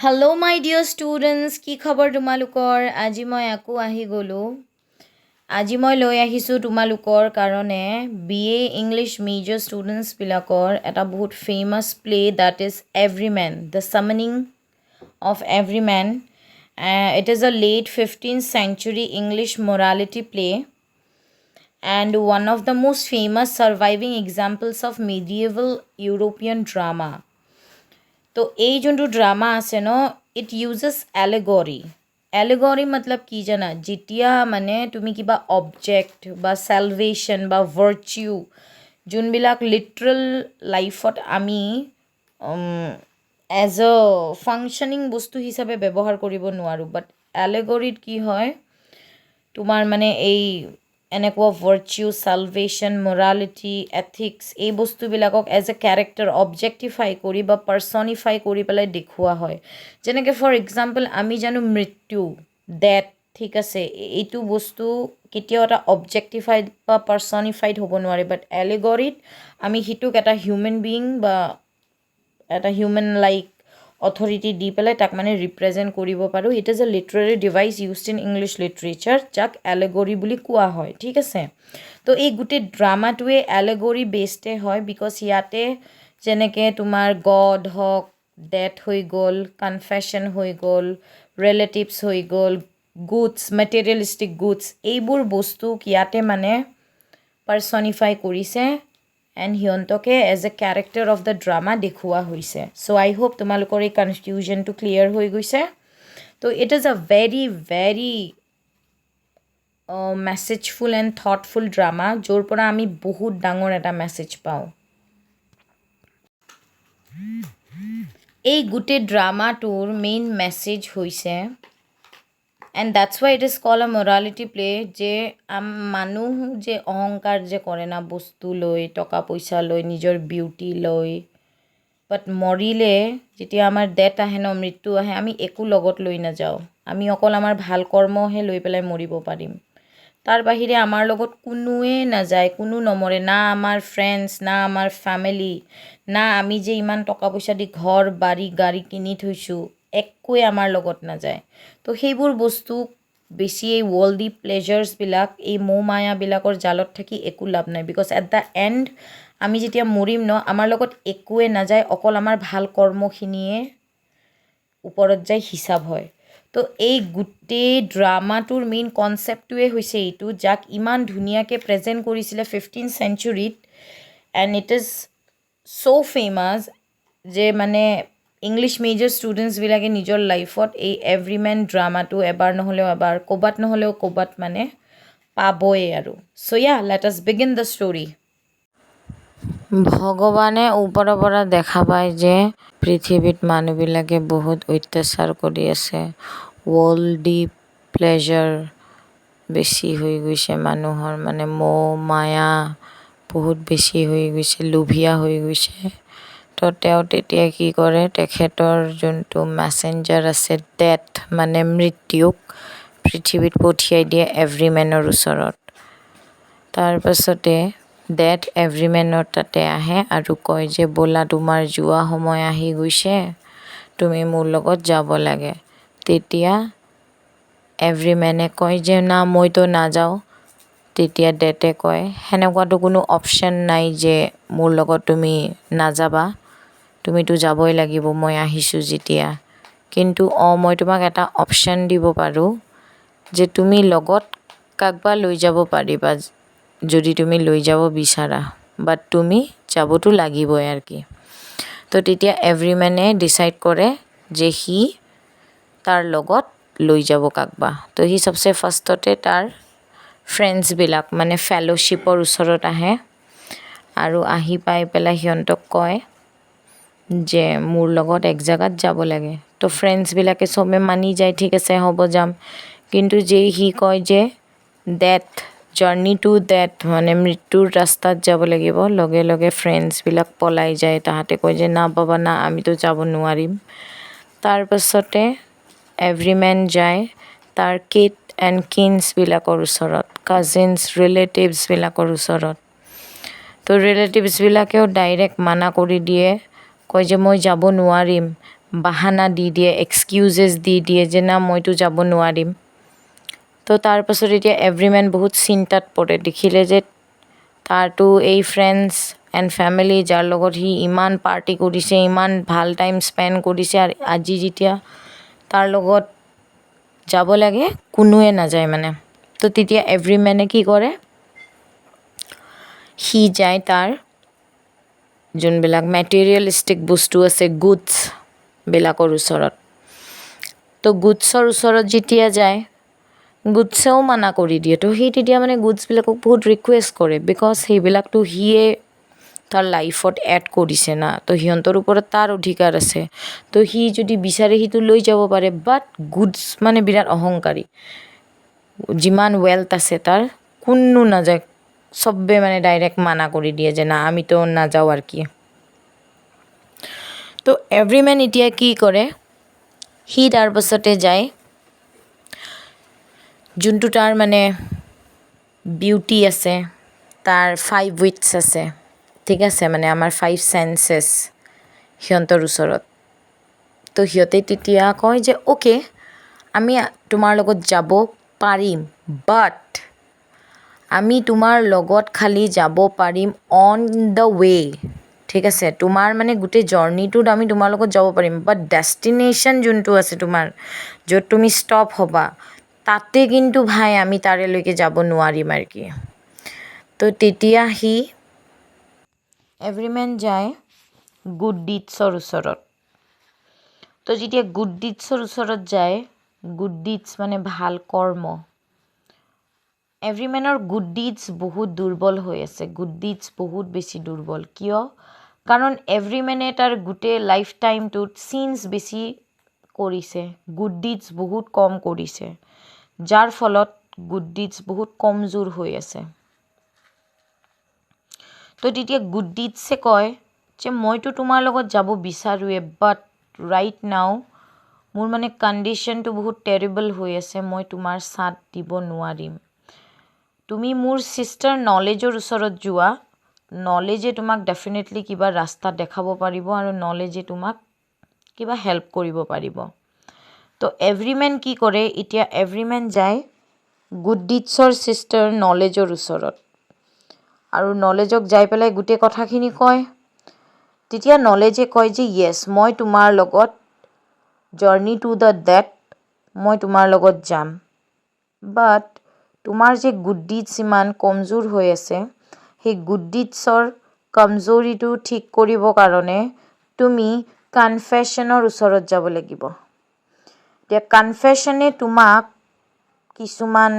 Hello' মাই dear students, কি খবৰ তোমালোকৰ? আজি মই আকৌ আহি গ'লোঁ। আজি মই লৈ আহিছোঁ তোমালোকৰ কাৰণে BA ইংলিছ মেজৰ ষ্টুডেণ্টছবিলাকৰ এটা বহুত famous play that is Everyman, the summoning of Everyman. It is a late 15th century English morality play and one of the most famous surviving examples of medieval European drama. তো এই যোনটো drama আছে ন, it uses এলেগৰি মতলব কি জানা? যেতিয়া মানে তুমি কিবা অবজেক্ট বা চেলভেশ্যন বা ভাৰ্চিউ যোনবিলাক লিটাৰেল লাইফত আমি এজ অ ফাংচনিং বস্তু হিচাপে ব্যৱহাৰ কৰিব নোৱাৰোঁ, বাট এলেগৰিত কি হয়, তোমাৰ মানে এই এনেকুৱা ভাৰ্চিউ, চালভেশ্যন, মৰালিটি, এথিক্স এই বস্তুবিলাকক এজ এ কেৰেক্টাৰ অবজেক্টিফাই কৰি বা পাৰ্চনিফাই কৰি পেলাই দেখুওৱা হয়। যেনেকৈ ফৰ এক্সাম্পল আমি জানো মৃত্যু, ডেথ, ঠিক আছে, এইটো বস্তু কেতিয়াও এটা অবজেক্টিফাইড বা পাৰ্চনিফাইড হ'ব নোৱাৰে, বাট এলেগৰিত আমি সিটোক এটা হিউমেন বিইং বা এটা হিউমেন লাইক অথৰিটি দি পেলাই তাক মানে ৰিপ্ৰেজেণ্ট কৰিব পাৰোঁ। It is a literary device used in English literature, যাক এলেগৰি বুলি কোৱা হয়, ঠিক আছে। তো এই গোটেই ড্ৰামাটোৱে এলেগৰি বেছডে হয়, বিকজ ইয়াতে যেনেকৈ তোমাৰ গড হওক, ডেথ হৈ গ'ল, কনফেশ্যন হৈ গ'ল, ৰিলেটিভছ হৈ গ'ল, গুডছ, মেটেৰিয়েলিষ্টিক গুডছ, এইবোৰ বস্তুক ইয়াতে মানে পাৰ্চনিফাই কৰিছে এণ্ড সিহঁতকে as a character of the drama দেখুওৱা হৈছে। চ' আই হোপ তোমালোকৰ এই কনফিউজনটো ক্লিয়াৰ হৈ গৈছে। তো it is a very very messageful and thoughtful drama, য'ৰ পৰা আমি বহুত ডাঙৰ এটা মেছেজ পাওঁ। এই গোটেই ড্ৰামাটোৰ মেইন মেছেজ হৈছে, and that's why it is call a morality play, যে মানুহ যে অহংকাৰ যে কৰে না, বস্তু লৈ, টকা পইচা লৈ, নিজৰ বিউটি লৈ, বাট মৰিলে যেতিয়া আমাৰ ডেথ আহে ন, মৃত্যু আহে, আমি একো লগত লৈ নাযাওঁ, আমি অকল আমাৰ ভাল কৰ্মহে লৈ পেলাই মৰিব পাৰিম। তাৰ বাহিৰে আমাৰ লগত কোনোৱে নাযায়, কোনো নমৰে, না আমাৰ ফ্ৰেণ্ডছ, না আমাৰ ফেমিলি, না আমি যে ইমান টকা পইচা দি ঘৰ বাৰী গাড়ী কিনি থৈছোঁ, একোৱে আমাৰ লগত নাযায়। তো সেইবোৰ বস্তু বেছি এই ৱৰ্ল্ডলি প্লেজাৰ্ছবিলাক, এই মোহ মায়াবিলাকৰ জালত থাকি একো লাভ নাই, বিকজ এট দ্য এণ্ড আমি যেতিয়া মৰিম ন, আমাৰ লগত একোৱে নাযায়, অকল আমাৰ ভাল কৰ্মখিনিয়ে ওপৰত যাই হিচাপ হয়। তো এই গোটেই ড্ৰামাটোৰ মেইন কনচেপ্টটোৱে হৈছে এইটো, যাক ইমান ধুনীয়াকৈ প্ৰেজেণ্ট কৰিছিলে 15th centuryত, and it is so' famous যে মানে ইংলিছ মেজৰ ষ্টুডেণ্টছবিলাকে নিজৰ লাইফত এই এভৰিমেন ড্ৰামাটো এবাৰ নহ'লেও এবাৰ, ক'ৰবাত নহ'লেও ক'ৰবাত মানে পাবই আৰু। ছ' য়া, let us begin the story. ভগৱানে ওপৰৰ পৰা দেখা পায় যে পৃথিৱীত মানুহবিলাকে বহুত অত্যাচাৰ কৰি আছে, ৱৰ্ল্ডলি প্লেজাৰ বেছি হৈ গৈছে, মানুহৰ মানে মোহ মায়া বহুত বেছি হৈ গৈছে, লোভীয়া হৈ গৈছে। তো তেওঁ তেতিয়া কি কৰে, তেখেতৰ যোনটো মেছেঞ্জাৰ আছে, ডেথ মানে মৃত্যুক পৃথিৱীত পঠিয়াই দিয়ে এভৰিমেনৰ ওচৰত। তাৰপাছতে ডেথ এভৰিমেনৰ তাতে আহে আৰু কয় যে ব'লা, তোমাৰ যোৱা সময় আহি গৈছে, তুমি মোৰ লগত যাব লাগে। তেতিয়া এভৰিমেনে কয় যে না, মইতো নাযাওঁ। তেতিয়া ডেথে কয়, সেনেকুৱাতো কোনো অপশ্যন নাই যে মোৰ লগত তুমি নাযাবা, তুমিতো যাবই লাগিব, মই আহিছোঁ যেতিয়া। কিন্তু মই তোমাক এটা অপশ্যন দিব পাৰোঁ যে তুমি লগত কাকবা লৈ যাব পাৰিবা, যদি তুমি লৈ যাব বিচাৰা, বাট তুমি যাবতো লাগিবই আৰু কি। তো তেতিয়া এভৰিমেনে ডিচাইড কৰে যে সি তাৰ লগত লৈ যাব কাকবা। তো সি চবচে ফাৰ্ষ্টতে তাৰ ফ্ৰেণ্ডছবিলাক মানে ফেল'শ্বিপৰ ওচৰত আহে আৰু আহি পাই পেলাই সিহঁতক কয় যে মোৰ লগত এক জেগাত যাব লাগে। তো ফ্ৰেণ্ডছবিলাকে চবে মানি যায়, ঠিক আছে হ'ব যাম। কিন্তু যেই সি কয় যে ডেথ, জাৰ্ণি টু ডেথ মানে মৃত্যুৰ ৰাস্তাত যাব লাগিব, লগে লগে ফ্ৰেণ্ডছবিলাক পলাই যায়। তাহাঁতে কয় যে না বাবা না, আমিতো যাব নোৱাৰিম। তাৰপাছতে এভৰিমেন যায় তাৰ কিড এণ্ড কিনছবিলাকৰ ওচৰত, কাজিনছ, ৰিলেটিভছবিলাকৰ ওচৰত। তো ৰিলেটিভছবিলাকেও ডাইৰেক্ট মানা কৰি দিয়ে, কয় যে মই যাব নোৱাৰিম, বাহানা দি দিয়ে, এক্সকিউজেছ দি দিয়ে যে না মইতো যাব নোৱাৰিম। তো তাৰপাছত এতিয়া এভৰিমেন বহুত চিন্তাত পৰে, দেখিলে যে তাৰতো এই ফ্ৰেণ্ডছ এণ্ড ফেমিলি যাৰ লগত সি ইমান পাৰ্টি কৰিছে, ইমান ভাল টাইম স্পেণ্ড কৰিছে, আৰু আজি যেতিয়া তাৰ লগত যাব লাগে কোনোৱে নাযায় মানে। তো তেতিয়া এভৰিমেনে কি কৰে, সি যায় তাৰ যোনবিলাক মেটেৰিয়েলিষ্টিক বস্তু আছে গুডছবিলাকৰ ওচৰত। তো গুডছৰ ওচৰত যেতিয়া যায়, গুডছেও মানা কৰি দিয়ে। তো সি তেতিয়া মানে গুডছবিলাকক বহুত ৰিকুৱেষ্ট কৰে, বিকজ সেইবিলাকতো সিয়ে তাৰ লাইফত এড কৰিছে না, তো সিহঁতৰ ওপৰত তাৰ অধিকাৰ আছে। তো সি যদি বিচাৰে সিটো লৈ যাব পাৰে, বাট গুডছ মানে বিৰাট অহংকাৰী। যিমান ৱেল্থ আছে তাৰ, কোনো নাযায়, চবে মানে ডাইৰেক্ট মানা কৰি দিয়ে যে না আমিতো নাযাওঁ আৰু কি। তো এভৰিমেন এতিয়া কি কৰে, সি তাৰ পাছতে যায় যোনটো তাৰ মানে বিউটি আছে, তাৰ 5 উইটছ আছে, ঠিক আছে, মানে আমাৰ 5 চেন্সেছ সিহঁতৰ ওচৰত। তো সিহঁতে তেতিয়া কয় যে অ'কে, আমি তোমাৰ লগত যাব পাৰিম, বাট আমি তোমাৰ লগত খালি যাব পাৰিম অন দ্য ৱে, ঠিক আছে। তোমাৰ মানে গোটেই জাৰ্ণিটোত আমি তোমাৰ লগত যাব পাৰিম, বাট ডেষ্টিনেশ্যন যোনটো আছে তোমাৰ, য'ত তুমি ষ্টপ হ'বা, তাতে কিন্তু ভাই আমি তাৰেলৈকে যাব নোৱাৰিম আৰু কি। তো তেতিয়া সি এভৰিমেন যায় গুড ডিডছৰ ওচৰত। তো যেতিয়া গুড ডিডছৰ ওচৰত যায়, গুড ডিডছ মানে ভাল কৰ্ম, এভৰিমেনৰ গুড ডিডছ বহুত দুৰ্বল হৈ আছে, গুড ডিডছ বহুত বেছি দুৰ্বল। কিয়? কাৰণ এভৰিমেনে তাৰ গোটেই লাইফ টাইমটোত চিনছ বেছি কৰিছে, গুড ডিডছ বহুত কম কৰিছে, যাৰ ফলত গুড ডিডছ বহুত কমজোৰ হৈ আছে। তো তেতিয়া গুড ডিডছে কয় যে মইতো তোমাৰ লগত যাব বিচাৰোঁৱে, বাট ৰাইট নাও মোৰ মানে কণ্ডিশ্যনটো বহুত টেৰিবল হৈ আছে, মই তোমাৰ ছাথ দিব নোৱাৰিম। তুমি মোৰ ছিষ্টাৰ নলেজৰ ওচৰত যোৱা, নলেজে তোমাক ডেফিনেটলি কিবা ৰাস্তা দেখাব পাৰিব, আৰু নলেজে তোমাক কিবা হেল্প কৰিব পাৰিব। তো এভৰিমেন কি কৰে, এতিয়া এভৰিমেন যায় গুড ডিডছৰ ছিষ্টাৰ নলেজৰ ওচৰত, আৰু নলেজক যাই পেলাই গোটেই কথাখিনি কয়। তেতিয়া নলেজে কয় যে য়েছ, মই তোমাৰ লগত জাৰ্ণি টু দ্য ডেথ মই তোমাৰ লগত যাম, বাট তোমাৰ যে গুড ডিডছ ইমান কমজোৰ হৈ আছে, সেই গুড ডিডছৰ কমজোৰিটো ঠিক কৰিবৰ কাৰণে তুমি কনফেশ্যনৰ ওচৰত যাব লাগিব। এতিয়া কনফেশ্যনে তোমাক কিছুমান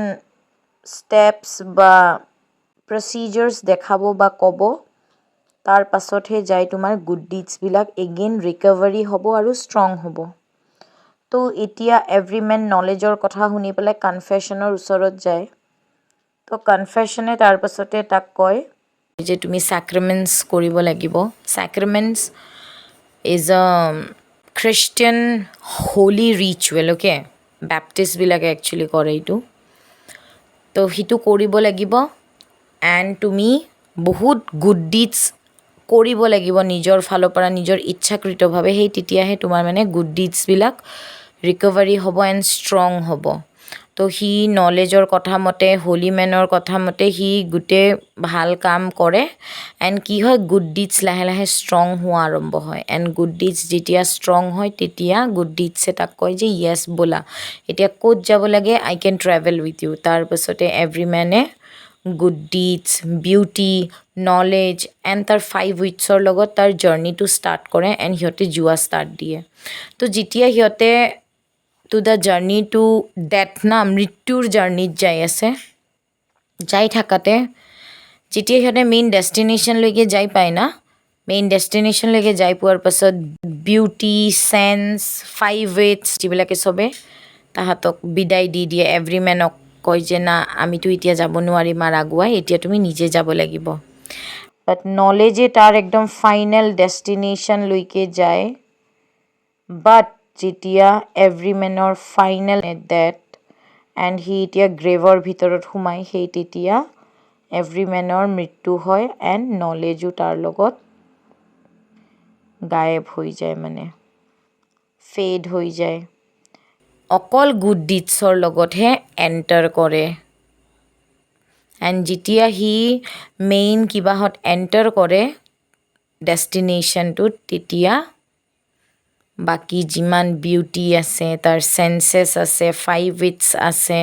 ষ্টেপছ বা প্ৰচিজাৰ্ছ দেখাব বা ক'ব, তাৰ পাছতহে যাই তোমাৰ গুড ডিডছবিলাক এগেইন ৰিকভাৰী হ'ব আৰু ষ্ট্ৰং হ'ব। তো এতিয়া এভৰিমেন নলেজৰ কথা শুনি পেলাই কনফেশ্যনৰ ওচৰত যায়। তো কনফেশ্যনে তাৰ পাছতে তাক কয় যে তুমি ছেক্ৰামেণ্টছ কৰিব লাগিব। Sacraments is a Christian holy ritual, okay, বেপ্টিষ্টবিলাকে একচুৱেলি কৰে এইটো। তো সেইটো কৰিব লাগিব, এণ্ড তুমি বহুত গুড ডিডছ কৰিব লাগিব নিজৰ ফালৰ পৰা, নিজৰ ইচ্ছাকৃতভাৱে, সেই তেতিয়াহে তোমাৰ মানে গুড ডিডছবিলাক ৰিকভাৰী হ'ব এণ্ড ষ্ট্ৰং হ'ব। তো সি নলেজৰ কথা মতে, হোলী মেনৰ কথা মতে সি গোটেই ভাল কাম কৰে, এণ্ড কি হয়, গুড ডিডছ লাহে লাহে ষ্ট্ৰং হোৱা আৰম্ভ হয়। এণ্ড গুড ডিডছ যেতিয়া ষ্ট্ৰং হয়, তেতিয়া গুড ডিডছে তাক কয় যে য়েছ ব'লা, এতিয়া ক'ত যাব লাগে, I can travel with you. তাৰপাছতে এভৰিমেনে good deeds, beauty, knowledge and তাৰ 5 উইটছৰ লগত তাৰ জাৰ্ণিটো ষ্টাৰ্ট কৰে, এণ্ড সিহঁতে যোৱা ষ্টাৰ্ট দিয়ে। তো যেতিয়া সিহঁতে to the journey to death না, মৃত্যুৰ জাৰ্ণিত যাই আছে, যাই থাকাতে যেতিয়া সিহঁতে মেইন ডেষ্টিনেশ্যনলৈকে যাই পায় না, মেইন ডেষ্টিনেশ্যনলৈকে যাই পোৱাৰ পাছত বিউটি, চেন্স, 5 উইটছ যিবিলাকে চবে তাহাঁতক বিদায় দি দিয়ে, এভৰিমেনক কয় যে না আমিতো এতিয়া যাব নোৱাৰিম আৰু আগুৱাই, এতিয়া তুমি নিজে যাব লাগিব। বাট নলেজে তাৰ একদম ফাইনেল ডেষ্টিনেশ্যনলৈকে যায়, বাট যেতিয়া এভৰিমেনৰ ফাইনেল ডেথ এণ্ড সি এতিয়া গ্ৰেভৰ ভিতৰত সোমায়, সেই তেতিয়া এভৰিমেনৰ মৃত্যু হয়, এণ্ড নলেজো তাৰ লগত গায়েব হৈ যায় মানে। ফেড হৈ যায় অকল গুড ডিডছৰ লগতহে এণ্টাৰ কৰে এণ্ড যেতিয়া সি মেইন কিবাহত এণ্টাৰ কৰে ডেষ্টিনেশ্যনটোত তেতিয়া বাকী যিমান বিউটি আছে তাৰ চেন্সেছ আছে 5 উইটছ আছে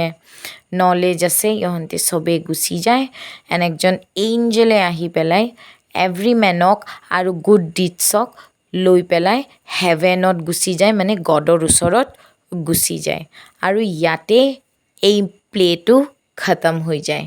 নলেজ আছে ইহঁতে চবেই গুচি যায় এণ্ড একজন এঞ্জেলে আহি পেলাই এভৰি মেনক আৰু গুড ডিডছক লৈ পেলাই হেভেনত গুচি যায় মানে গডৰ ওচৰত গুচি যায় আৰু ইয়াতে এই প্লেটো খতম হৈ যায়